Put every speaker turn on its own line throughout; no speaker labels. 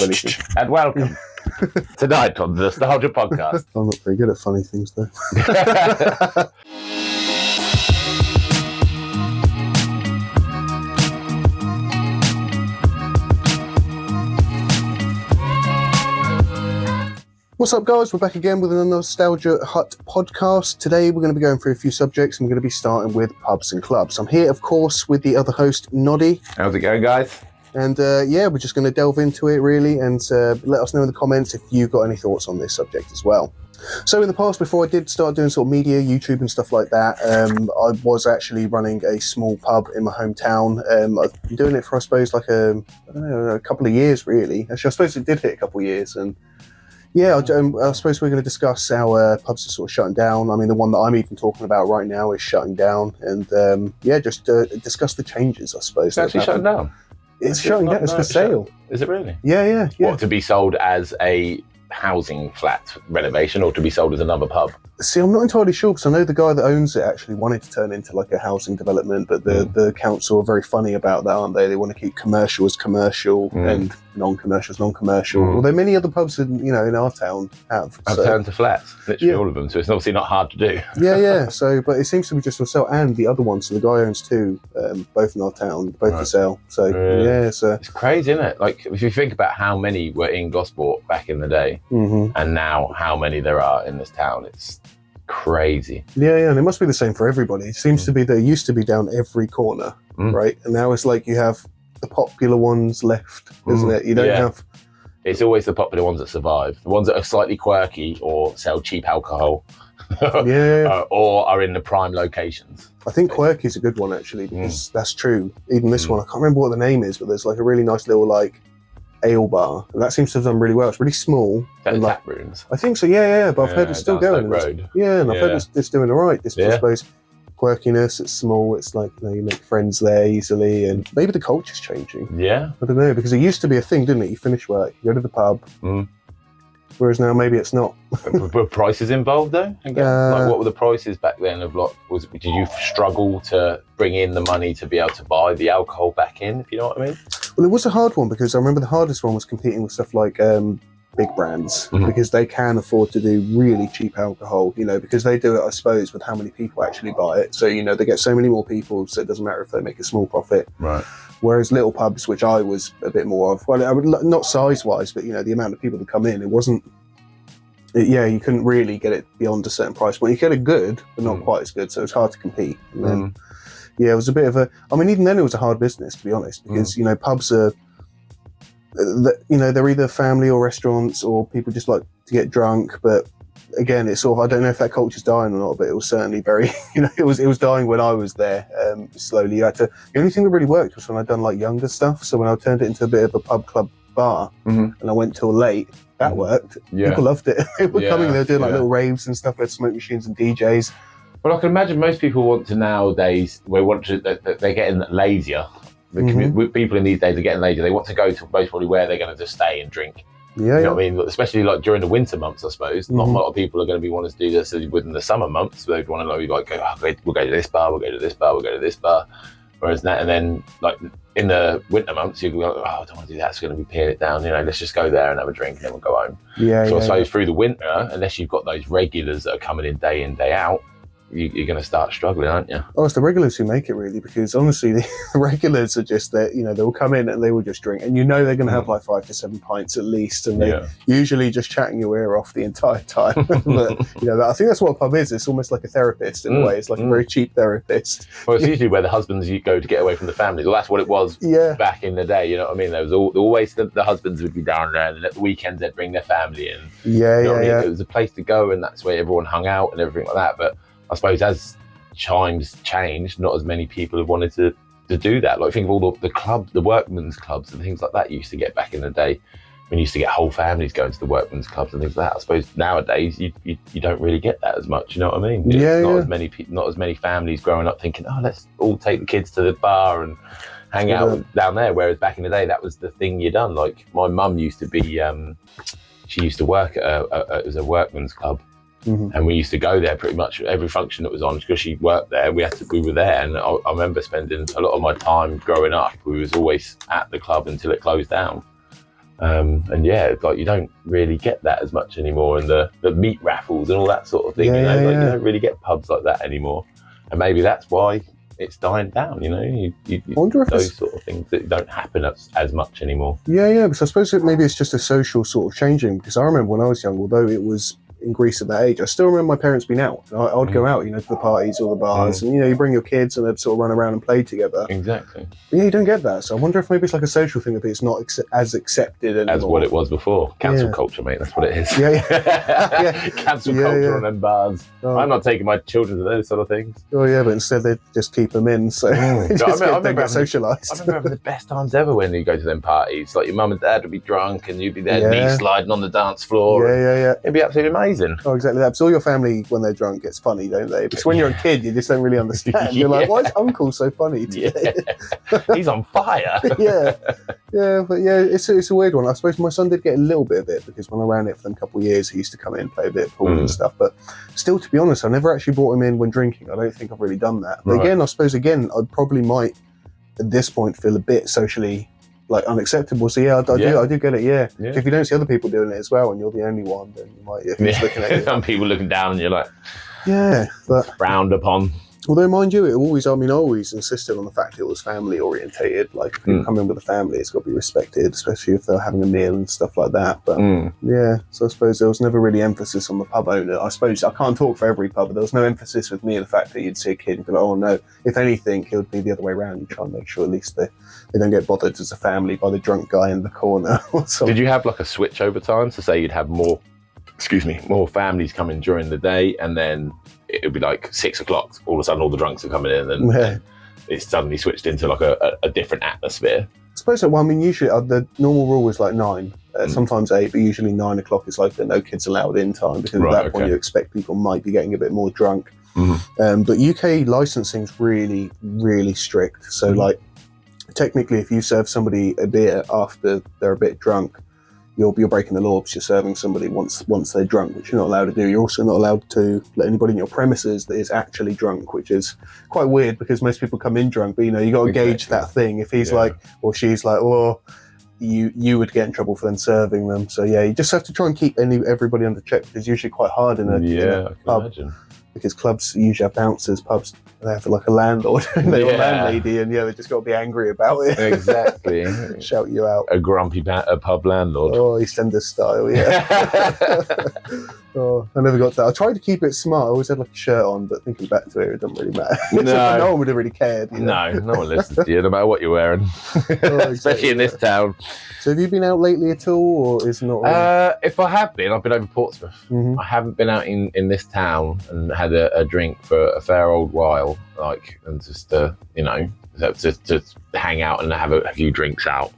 And welcome tonight on the Nostalgia Podcast.
I'm not very good at funny things, though. What's up, guys? We're back again with another Nostalgia Hut podcast. Today we're going to be going through a few subjects and we're going to be starting with pubs and clubs. I'm here, of course, with the other host, Noddy.
How's it going, guys?
And we're just going to delve into it, really, and let us know in the comments if you've got any thoughts on this subject as well. So in the past, before I did start doing sort of media, YouTube and stuff like that, I was actually running a small pub in my hometown. I've been doing it for, I suppose, like a couple of years, really. Actually, I suppose it did hit a couple of years, and yeah, I suppose we're going to discuss how pubs are sort of shutting down. I mean, the one that I'm even talking about right now is shutting down, and just discuss the changes, I suppose.
It's actually shutting down?
It's shutting down. It's for sale.
Is it really?
Yeah.
What, to be sold as a housing flat renovation or to be sold as another pub?
See, I'm not entirely sure, because I know the guy that owns it actually wanted to turn into like a housing development, but the council are very funny about that, aren't they? They want to keep commercial as commercial and non-commercial as non-commercial. Although many other pubs in our town have
turned to flats, literally all of them. So it's obviously not hard to do.
Yeah. So, but it seems to be just for sale, and the other one. So the guy owns two, both in our town, both for sale. So it's
crazy, isn't it? Like if you think about how many were in Gosport back in the day, and now how many there are in this town, it's crazy.
Yeah, and it must be the same for everybody. It seems to be that it used to be down every corner, right? And now it's like you have the popular ones left, isn't it? You don't have...
It's always the popular ones that survive. The ones that are slightly quirky or sell cheap alcohol or are in the prime locations.
I think quirky is a good one, actually, because that's true. Even this one, I can't remember what the name is, but there's like a really nice little ale bar, and that seems to have done really well. It's really small.
And tap rooms?
I think so, yeah, but I've heard it's still going.
Road.
And I've heard it's doing all right. This, I suppose, quirkiness, it's small, it's like, you make friends there easily, and maybe the culture's changing.
Yeah.
I don't know, because it used to be a thing, didn't it? You finish work, you go to the pub, whereas now maybe it's not.
Were prices involved, though? What were the prices back then of did you struggle to bring in the money to be able to buy the alcohol back in, if you know what I mean?
Well, it was a hard one, because I remember the hardest one was competing with stuff like big brands, because they can afford to do really cheap alcohol, because they do it, I suppose, with how many people actually buy it. So, they get so many more people, so it doesn't matter if they make a small profit.
Right.
Whereas little pubs, which I was a bit more of, well, I would not size-wise, but, the amount of people that come in, it wasn't, you couldn't really get it beyond a certain price point. You get it good, but not quite as good, so it was hard to compete. And then, it was a bit of even then it was a hard business, to be honest, because, pubs are, they're either family or restaurants, or people just like to get drunk. But again, it's sort of, I don't know if that culture's dying or not, but it was certainly very, it was dying when I was there. Slowly, the only thing that really worked was when I'd done like younger stuff. So when I turned it into a bit of a pub club bar, and I went till late, that worked. People loved it. They were coming, they were doing like little raves and stuff. They had smoke machines and DJs.
Well, I can imagine most people want to nowadays, they're getting lazier. People in these days are getting lazier. They want to go to most probably where they're going to just stay and drink. You know what I mean? Especially like during the winter months, I suppose. Not a lot of people are going to be wanting to do this within the summer months. They'd want to we'll go to this bar, we'll go to this bar, we'll go to this bar. Whereas that, and then like in the winter months, you go, I don't want to do that. It's going to be peeling it down. Let's just go there and have a drink and then we'll go home. I suppose through the winter, unless you've got those regulars that are coming in, day out, you're going to start struggling, aren't you?
Oh, it's the regulars who make it, really, because honestly, the regulars are just that, they will come in and they will just drink, and they're going to have like 5 to 7 pints at least, and they're usually just chatting your ear off the entire time. But, I think that's what a pub is. It's almost like a therapist in a way. It's like a very cheap therapist.
Well, it's usually where the husbands go to get away from the families. Well, that's what it was back in the day, you know what I mean? There was always the husbands would be down there, and at the weekends they'd bring their family in. It was a place to go, and that's where everyone hung out and everything like that. But I suppose as times changed, not as many people have wanted to do that. Like think of all the workmen's clubs and things like that you used to get back in the day. When you used to get whole families going to the workmen's clubs and things like that. I suppose nowadays you don't really get that as much. You know what I mean? Not as many families growing up thinking, let's all take the kids to the bar and hang out down there. Whereas back in the day, that was the thing you done. Like my mum used to be, she used to work at it was a workmen's club. And we used to go there pretty much every function that was on, because she worked there. We were there, and I remember spending a lot of my time growing up. We was always at the club until it closed down. And yeah, like you don't really get that as much anymore, and the meat raffles and all that sort of thing. You don't really get pubs like that anymore, and maybe that's why it's dying down. You wonder if those sort of things that don't happen as much anymore.
Yeah, because I suppose maybe it's just a social sort of changing. Because I remember when I was young, although it was in Greece at that age, I still remember my parents being out. I'd go out, to the parties or the bars, and you bring your kids and they'd sort of run around and play together.
Exactly.
But yeah, you don't get that. So I wonder if maybe it's like a social thing, that it's not as accepted anymore.
As what it was before. Cancel culture, mate. That's what it is.
Yeah.
Cancel culture on them bars. Oh. I'm not taking my children to those sort of things.
Oh yeah, but instead they just keep them in, so they get socialised.
I remember having the best times ever when you go to them parties. Like your mum and dad would be drunk, and you'd be there knee sliding on the dance floor.
Yeah.
It'd be absolutely amazing.
Oh, exactly that. So all your family, when they're drunk, gets funny, don't they? Because when you're a kid, you just don't really understand. You're like, why is Uncle so funny today?
He's on fire.
yeah, but it's a weird one. I suppose my son did get a little bit of it, because when I ran it for them a couple of years, he used to come in and play a bit of pool and stuff. But still, to be honest, I never actually brought him in when drinking. I don't think I've really done that. But again, I suppose I probably might at this point feel a bit socially unacceptable. So I do get it. Yeah. If you don't see other people doing it as well, and you're the only one, then you might looking at you.
Some people looking down, and you're like,
but
frowned upon.
Although, mind you, I always insisted on the fact it was family orientated. Like, if you come in with a family, it's got to be respected, especially if they're having a meal and stuff like that. But so I suppose there was never really emphasis on the pub owner. I suppose I can't talk for every pub, but there was no emphasis with me on the fact that you'd see a kid and be like, oh no. If anything, it would be the other way around. You try and make sure at least they don't get bothered as a family by the drunk guy in the corner or something.
Did you have like a switch over time? So say you'd have more families come in during the day, and then it would be like 6 o'clock. All of a sudden, all the drunks are coming in, and it suddenly switched into like a different atmosphere.
I suppose so. Well, I mean, usually the normal rule was like 9, sometimes 8, but usually 9 o'clock is like the no kids allowed in time, because at that point you expect people might be getting a bit more drunk. But UK licensing is really, really strict. So like, technically, if you serve somebody a beer after they're a bit drunk, you're breaking the law, because you're serving somebody once they're drunk, which you're not allowed to do. You're also not allowed to let anybody in your premises that is actually drunk, which is quite weird, because most people come in drunk, but you got to gauge that thing. If he's like, or she's like, you would get in trouble for then serving them. So you just have to try and keep everybody under check, because it's usually quite hard in a pub. Imagine. Because clubs usually have bouncers, pubs they have like a landlord and a landlady, and they just got to be angry about it.
Exactly.
Shout you out.
A grumpy pub landlord.
Oh, EastEnders style, Oh, I never got that. I tried to keep it smart. I always had like a shirt on, but thinking back to it doesn't really matter. No one would have really cared.
No one listens to you, no matter what you're wearing. Especially in this town.
So have you been out lately at all, or is it not really?
If I have been, I've been over Portsmouth. I haven't been out in this town and had a drink for a fair old while, and just to hang out and have a few drinks out.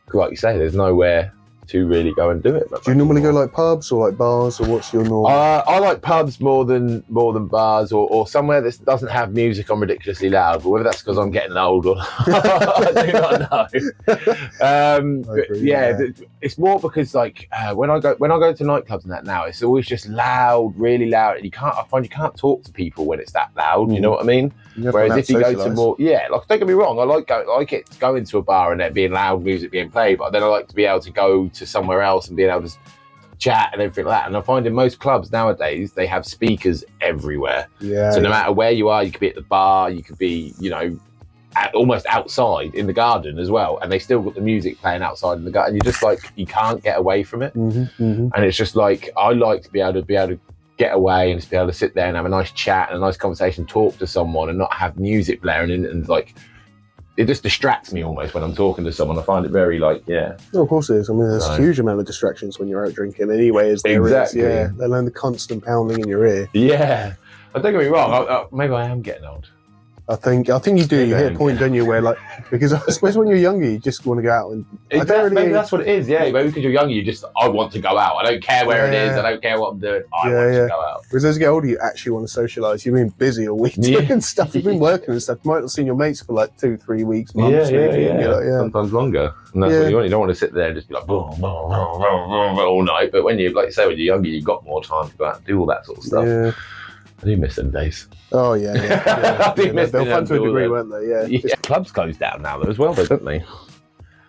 Because like you say, there's nowhere to really go and do it.
Do you normally go like pubs or like bars, or what's your normal?
I like pubs more than bars, or somewhere that doesn't have music on ridiculously loud. But whether that's because I'm getting old or I do not know. It's more because when I go to nightclubs and that now, it's always just loud, really loud, and I find you can't talk to people when it's that loud. You know what I mean? Whereas if you go to more, don't get me wrong, I like it going to a bar and there being loud music being played, but then I like to be able to go to somewhere else and being able to chat and everything like that. And I find in most clubs nowadays they have speakers everywhere. So no matter where you are, you could be at the bar, you could be almost outside in the garden as well, and they still got the music playing outside in the garden. You're just you can't get away from it. And it's just I like to be able to get away and just be able to sit there and have a nice chat and a nice conversation, talk to someone, and not have music blaring and it just distracts me almost when I'm talking to someone. I find it very
No, of course it is. I mean, there's a huge amount of distractions when you're out drinking anyway, as there is. Yeah, let alone the constant pounding in your ear.
Yeah. Don't get me wrong, maybe I am getting old.
I think you do. You hit a point, don't you, where because I suppose when you're younger, you just want to go out and.
Maybe that's what it is. Yeah, maybe because you're younger, I want to go out. I don't care where it is. I don't care what I'm doing. I want to go out.
Whereas as you get older, you actually want to socialise. You've been busy all week doing stuff. You've been working and stuff. You might not have seen your mates for 2-3 weeks, months.
Sometimes longer. And that's what you want. You don't want to sit there and just be like boom, boom, boom, boom, boom, all night. But when you, like you say, when you're younger, you've got more time to go out and do all that sort of stuff. Yeah. I do miss them days.
Oh yeah. I do miss them. They were fun to a degree, weren't they? Yeah.
Clubs closed down now though as well, don't they?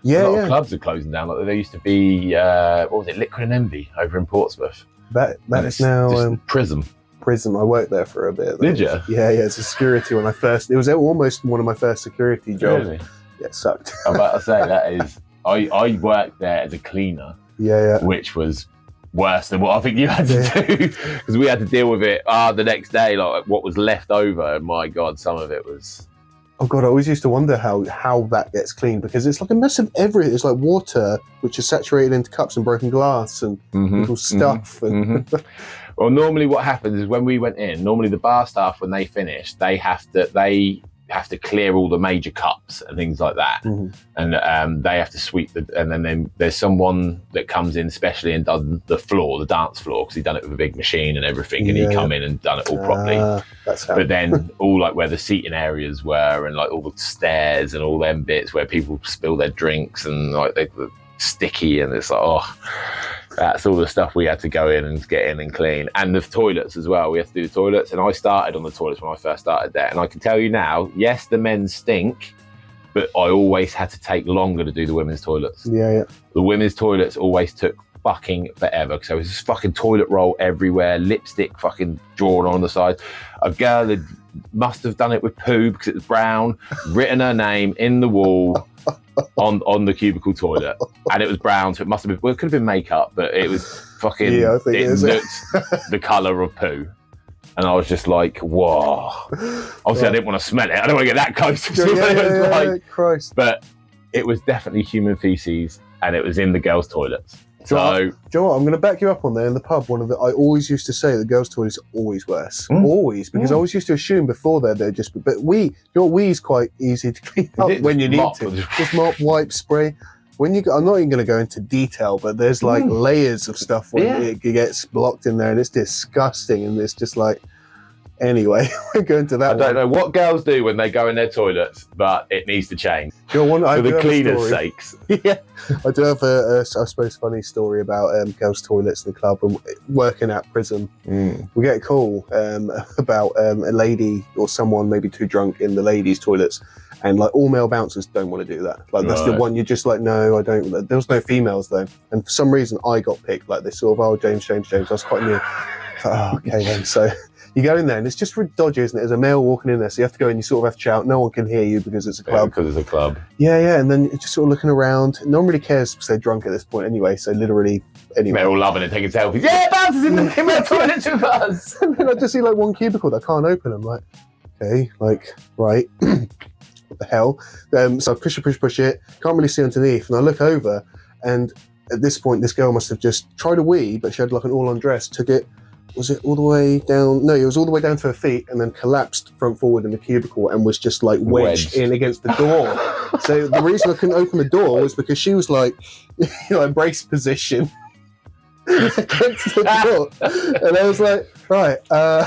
Yeah,
a lot of clubs are closing down. Like there used to be, what was it, Liquid and Envy over in Portsmouth.
That is now
Prism.
Prism. I worked there for a bit.
Did you?
Yeah, it's a security when I first. It was almost one of my first security jobs.
Really?
Yeah, it sucked.
I'm about to say that is. I worked there as a cleaner.
Yeah.
Which was worse than what I think you had to do, because we had to deal with it the next day, like what was left over. And my God, some of it was.
Oh God, I always used to wonder how that gets cleaned, because it's like a mess of everything. It's like water which is saturated into cups and broken glass and people's stuff.
Well, normally what happens is when we went in, normally the bar staff, when they finish, they have to clear all the major cups and things like that, and they have to sweep and then there's someone that comes in specially and does the dance floor, because he done it with a big machine and everything, and he come in and done it all properly. But then all like where the seating areas were, and like all the stairs and all them bits where people spill their drinks and like they were sticky, and it's like, that's all the stuff we had to go in and get in and clean. And the toilets as well. We had to do the toilets. And I started on the toilets when I first started there. And I can tell you now, yes, the men's stink, but I always had to take longer to do the women's toilets.
Yeah.
The women's toilets always took fucking forever, because there was this fucking toilet roll everywhere, lipstick fucking drawn on the side. A girl that must have done it with poo, because it was brown, written her name in the wall on the cubicle toilet, and it was brown, so it must have been, well, it could have been makeup, but it was fucking,
I think
it looked the colour of poo. And I was just like, whoa. Obviously, I didn't want to smell it. I don't want to get that close to it.
Christ.
But it was definitely human feces, and it was in the girls' toilets.
Do you know what? I'm going to back you up on there. In the pub, I always used to say the girls' toilets are always worse. Always. Because I always used to assume before they're just, but wee's quite easy to clean up when you need to. Just mop, wipe, spray. I'm not even going to go into detail, but there's like layers of stuff when it gets blocked in there, and it's disgusting, and it's just like, anyway, we're going to that.
I don't know what girls do when they go in their toilets, but it needs to change.
For
the cleaners' sakes.
Yeah, I do have I suppose, funny story about girls' toilets in the club and working at Prism. We get a call about a lady or someone maybe too drunk in the ladies' toilets, and like all male bouncers don't want to do that. Like that's the one you're just like, no, I don't. There was no females though, and for some reason I got picked. Like this sort of, James. I was quite new. Okay then, so. You go in there and it's just dodgy, isn't it? There's a male walking in there, so you have to go and you sort of have to shout. No one can hear you because it's a club.
Because it's a club.
Yeah, and then you're just sort of looking around. No one really cares because they're drunk at this point anyway, so literally, anyway.
They're all loving it, taking selfies. Yeah, bouncers in the toilet with us.
And then I just see like one cubicle that I can't open. I'm like, okay, like, right, what the hell? So I push it, can't really see underneath, and I look over, and at this point, this girl must have just tried a wee, but she had like an all-on dress, took it, was it all the way down? No, it was all the way down to her feet, and then collapsed front forward in the cubicle and was just like wedged in against the door. So the reason I couldn't open the door was because she was like, brace position against the door. And I was like, right, I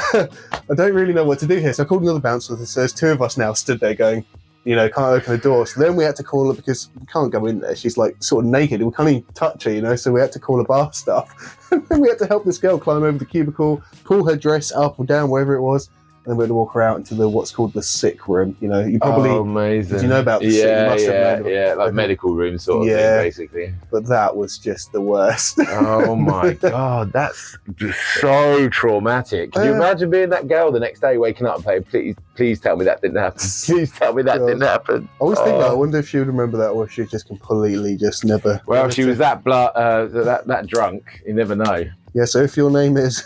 don't really know what to do here. So I called another bouncer. So there's two of us now stood there going, can't open the door. So then we had to call her because we can't go in there. She's like sort of naked. We can't even touch her, so we had to call a bar staff. And then we had to help this girl climb over the cubicle, pull her dress up or down, wherever it was. And then we had to walk her out into what's called the sick room. You probably,
amazing.
Did you know about the sick? You must have known
like medical room sort of thing, basically.
But that was just the worst.
Oh my God, that's just so traumatic. Can you imagine being that girl the next day, waking up and saying, please tell me that didn't happen. Please tell me that didn't happen.
I always think that. I wonder if she would remember that, or if she just completely just never.
Well, if she was that drunk, you never know.
Yeah, so if your name is